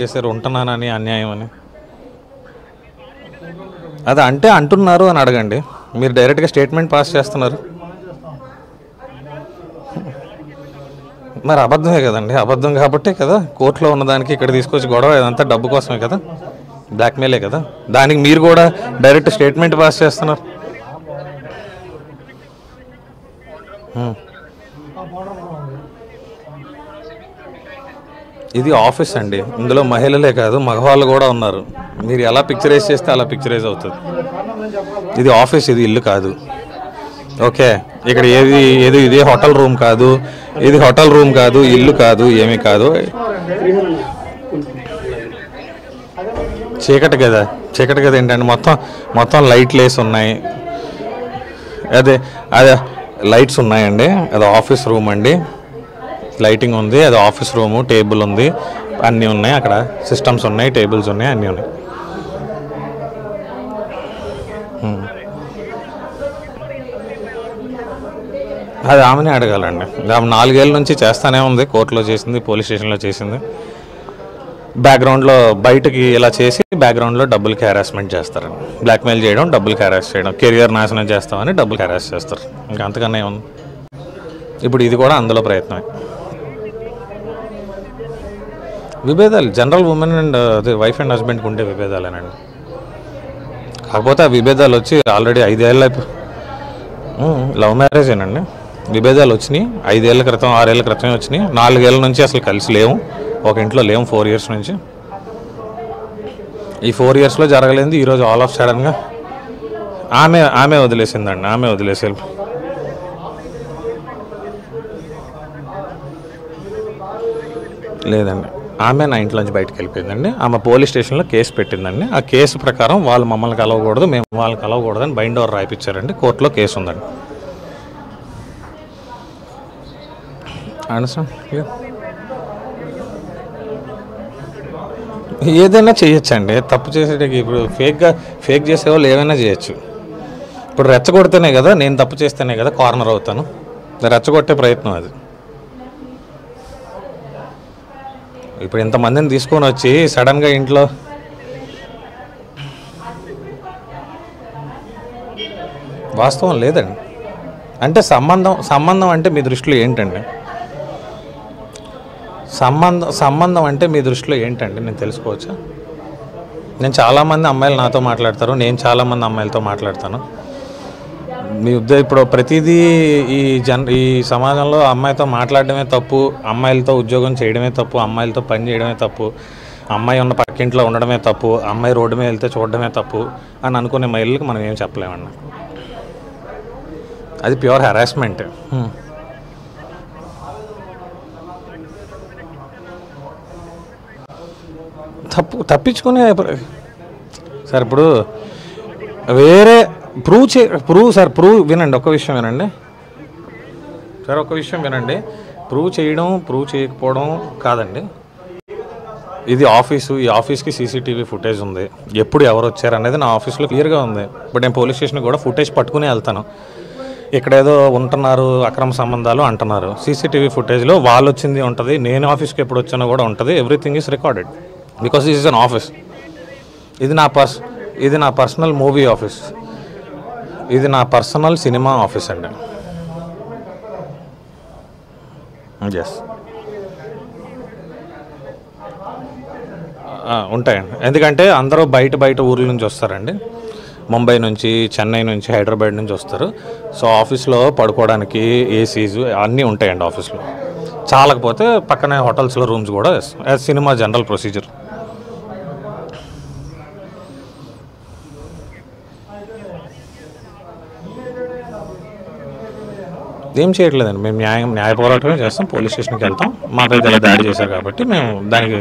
చేశారు ఉంటున్నానని అన్యాయం అని అది అంటే అంటున్నారు అని అడగండి. మీరు డైరెక్ట్గా స్టేట్మెంట్ పాస్ చేస్తున్నారు. మరి అబద్ధమే కదండి, అబద్ధం కాబట్టే కదా కోర్టులో ఉన్నదానికి ఇక్కడ తీసుకొచ్చి గొడవ. ఇదంతా డబ్బు కోసమే కదా, బ్లాక్మెయిలే కదా. దానికి మీరు కూడా డైరెక్ట్ స్టేట్మెంట్ పాస్ చేస్తున్నారు. ఇది ఆఫీస్ అండి, ఇందులో మహిళలే కాదు మగవాళ్ళు కూడా ఉన్నారు. మీరు ఎలా పిక్చరైజ్ చేస్తే అలా పిక్చరైజ్ అవుతుంది. ఇది ఆఫీస్, ఇది ఇల్లు కాదు. ఓకే, ఇక్కడ ఏది ఇది హోటల్ రూమ్ కాదు, ఇది హోటల్ రూమ్ కాదు, ఇల్లు కాదు, ఏమీ కాదు. చీకటి కదా, చీకటి కదా ఏంటంటే మొత్తం లైట్లు వేసి ఉన్నాయి. అదే లైట్స్ ఉన్నాయండి. అది ఆఫీస్ రూమ్ అండి, లైటింగ్ ఉంది. అది ఆఫీస్ రూము, టేబుల్ ఉంది, అన్నీ ఉన్నాయి. అక్కడ సిస్టమ్స్ ఉన్నాయి, టేబుల్స్ ఉన్నాయి, అన్నీ ఉన్నాయి. అది ఆమెనే అడగాలండి. ఆమె 4 ఏళ్ళ నుంచి చేస్తానే ఉంది. కోర్టులో చేసింది, పోలీస్ స్టేషన్లో చేసింది. బ్యాక్గ్రౌండ్లో బయటకి ఇలా చేసి బ్యాక్గ్రౌండ్లో డబ్బులకి హెరాస్మెంట్ చేస్తారండి. బ్లాక్మెయిల్ చేయడం, డబ్బులకి హెరాస్ చేయడం, కెరియర్ నాశనం చేస్తామని డబ్బులకి హెరాస్ చేస్తారు. ఇంకా అంతకన్నా ఏముంది. ఇప్పుడు ఇది కూడా అందులో ప్రయత్నమే. విభేదాలు జనరల్ ఉమెన్ అండ్ అదే వైఫ్ అండ్ హస్బెండ్కి ఉండే విభేదాలేనండి. కాకపోతే ఆ విభేదాలు వచ్చి ఆల్రెడీ 5 ఏళ్ళ లవ్ మ్యారేజేనండి. విభేదాలు వచ్చినాయి 5 ఏళ్ళ క్రితం, 6 ఏళ్ళ క్రితమే వచ్చినాయి. 4 ఏళ్ళ నుంచి అసలు కలిసి లేవు, ఒక ఇంట్లో లేవు 4 ఇయర్స్ నుంచి. ఈ 4 ఇయర్స్లో జరగలేదు. ఈరోజు ఆల్ ఆఫ్ సడన్గా ఆమె వదిలేసిందండి. ఆమె వదిలేసే లేదండి, ఆమె నా ఇంట్లోంచి బయటకు వెళ్ళిపోయిందండి. ఆమె పోలీస్ స్టేషన్లో కేసు పెట్టిందండి. ఆ కేసు ప్రకారం వాళ్ళు మమ్మల్ని కలవకూడదు, మేము వాళ్ళని కలవకూడదు అని బైండ్ ఓవర్ రాయిపించారండి. కోర్టులో కేసు ఉందండి. ఏదైనా చేయొచ్చండి, తప్పు చేసేటికి. ఇప్పుడు ఫేక్ చేసేవాళ్ళు ఏమైనా చేయొచ్చు. ఇప్పుడు రెచ్చగొడితేనే కదా, నేను తప్పు చేస్తేనే కదా కార్నర్ అవుతాను. రెచ్చగొట్టే ప్రయత్నం అది. ఇప్పుడు ఇంతమందిని తీసుకొని వచ్చి సడన్గా ఇంట్లో వాస్తవం లేదండి. అంటే సంబంధం అంటే మీ దృష్టిలో ఏంటండి? సంబంధం అంటే మీ దృష్టిలో ఏంటండి? నేను తెలుసుకోవచ్చా? నేను చాలామంది అమ్మాయిలు నాతో మాట్లాడతారు, నేను చాలామంది అమ్మాయిలతో మాట్లాడతాను. మీ ఇప్పుడు ప్రతిదీ ఈ సమాజంలో అమ్మాయితో మాట్లాడడమే తప్పు, అమ్మాయిలతో ఉద్యోగం చేయడమే తప్పు, అమ్మాయిలతో పని చేయడమే తప్పు, అమ్మాయి ఉన్న పక్కింట్లో ఉండడమే తప్పు, అమ్మాయి రోడ్డు మీద వెళ్తే చూడడమే తప్పు అని అనుకునే మహిళలకు మనం ఏం చెప్పలేమన్నా. అది ప్యూర్ హెరాస్మెంట్. తప్పించుకునే సార్. ఇప్పుడు వేరే ప్రూవ్ వినండి, ఒక్క విషయం వినండి సార్, ఒక్క విషయం వినండి. ప్రూవ్ చేయకపోవడం కాదండి. ఇది ఆఫీసు, ఈ ఆఫీస్కి సీసీటీవీ ఫుటేజ్ ఉంది. ఎప్పుడు ఎవరు వచ్చారు అనేది నా ఆఫీస్లో క్లియర్గా ఉంది. బట్ నేను పోలీస్ స్టేషన్కి కూడా ఫుటేజ్ పట్టుకునే వెళ్తాను. ఇక్కడ ఏదో ఉంటున్నారు, అక్రమ సంబంధాలు అంటున్నారు. సీసీటీవీ ఫుటేజ్లో వాళ్ళు వచ్చింది ఉంటుంది, నేను ఆఫీస్కి ఎప్పుడు వచ్చానో కూడా ఉంటుంది. Everything is recorded because this is an office. ఇది నా పర్సనల్ మూవీ ఆఫీస్, ఇది నా పర్సనల్ సినిమా ఆఫీస్ అండి. ఎస్, ఉంటాయండి. ఎందుకంటే అందరూ బయట ఊర్ల నుంచి వస్తారండి. ముంబై నుంచి, చెన్నై నుంచి, హైదరాబాద్ నుంచి వస్తారు. సో ఆఫీస్లో పడుకోవడానికి ఏసీస్ అన్నీ ఉంటాయండి ఆఫీస్లో. చాలకపోతే పక్కనే హోటల్స్లో రూమ్స్ కూడా సినిమా జనరల్ ప్రొసీజర్. ఏం చేయట్లేదండి, మేము న్యాయ పోరాటమే చేస్తాం. పోలీస్ స్టేషన్కి వెళ్తాం. మాపై ఇలా దాడి చేశారు కాబట్టి మేము దానికి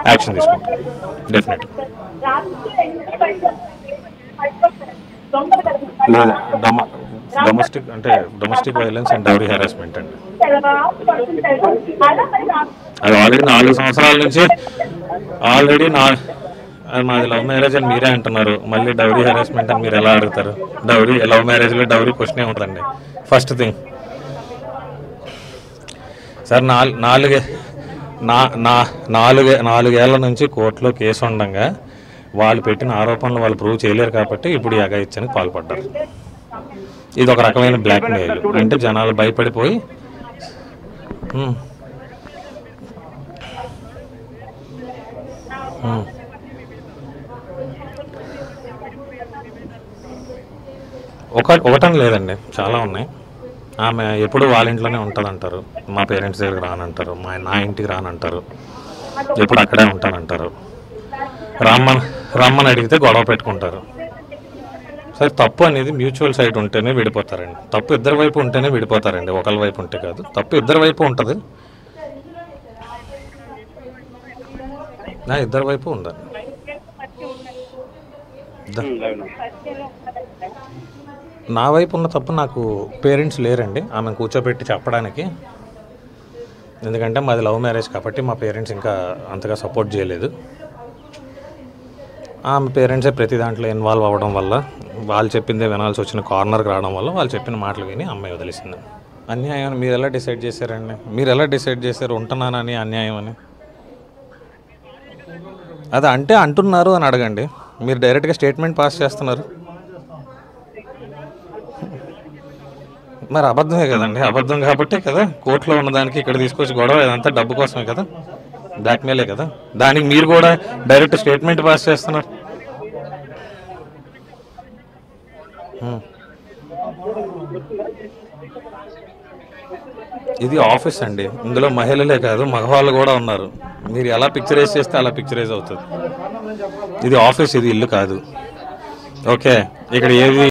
యాక్షన్ తీసుకుంటాం డెఫినెట్గా. Domestic violence and dowry harassment అండి. అది ఆల్రెడీ 4 సంవత్సరాల నుంచి మాది లవ్ మ్యారేజ్ అని మీరే అంటున్నారు. మళ్ళీ డౌరీ హెరాస్మెంట్ అని మీరు ఎలా అడుగుతారు? లవ్ మ్యారేజ్లో డౌరీ క్వశ్చనే ఉంటుందండి. ఫస్ట్ థింగ్ సార్, నా నా నాలుగేళ్ల నుంచి కోర్టులో కేసు ఉండగా వాళ్ళు పెట్టిన ఆరోపణలు వాళ్ళు ప్రూవ్ చేయలేరు కాబట్టి ఇప్పుడు ఈ అఘాయిత్యానికి పాల్పడ్డారు. ఇది ఒక రకమైన బ్లాక్మెయిల్. అంటే జనాలు భయపడిపోయి ఒకటని లేదండి, చాలా ఉన్నాయి. ఆమె ఎప్పుడు వాళ్ళ ఇంట్లోనే ఉంటుంది అంటారు, మా పేరెంట్స్ దగ్గరికి రానంటారు, నా ఇంటికి రానంటారు, ఎప్పుడు అక్కడే ఉంటానంటారు, రమ్మని అడిగితే గొడవ పెట్టుకుంటారు. సరే, తప్పు అనేది మ్యూచువల్ సైడ్ ఉంటేనే విడిపోతారండి. తప్పు ఇద్దరి వైపు ఉంటేనే విడిపోతారండి, ఒకరి వైపు ఉంటే కాదు. తప్పు ఇద్దరి వైపు ఉంటుంది, ఇద్దరి వైపు ఉండాలి. నా వైపు ఉన్న తప్పు నాకు పేరెంట్స్ లేరండి ఆమెను కూర్చోబెట్టి చెప్పడానికి. ఎందుకంటే మాది లవ్ మ్యారేజ్ కాబట్టి మా పేరెంట్స్ ఇంకా అంతగా సపోర్ట్ చేయలేదు. ఆమె పేరెంట్సే ప్రతి దాంట్లో ఇన్వాల్వ్ అవ్వడం వల్ల, వాళ్ళు చెప్పిందే వినాల్సి వచ్చిన కార్నర్కి రావడం వల్ల వాళ్ళు చెప్పిన మాటలు విని అమ్మాయి వదిలేసింది. అన్యాయం అని మీరు ఎలా డిసైడ్ చేశారండి? మీరు ఎలా డిసైడ్ చేశారు ఉంటున్నానని అన్యాయం అని? అది అంటే అంటున్నారు అని అడగండి. మీరు డైరెక్ట్గా స్టేట్మెంట్ పాస్ చేస్తున్నారు. మరి అబద్ధమే కదండి, అబద్ధం కాబట్టే కదా కోర్టులో ఉన్నదానికి ఇక్కడ తీసుకొచ్చి గొడవ. ఇదంతా డబ్బు కోసమే కదా, బ్లాక్మెయిలే కదా. దానికి మీరు కూడా డైరెక్ట్ స్టేట్మెంట్ పాస్ చేస్తున్నారు. ఇది ఆఫీస్ అండి, ఇందులో మహిళలే కాదు మగవాళ్ళు కూడా ఉన్నారు. మీరు ఎలా పిక్చరైజ్ చేస్తే అలా పిక్చరైజ్ అవుతుంది. ఇది ఆఫీస్, ఇది ఇల్లు కాదు. ఓకే, ఇక్కడ ఏది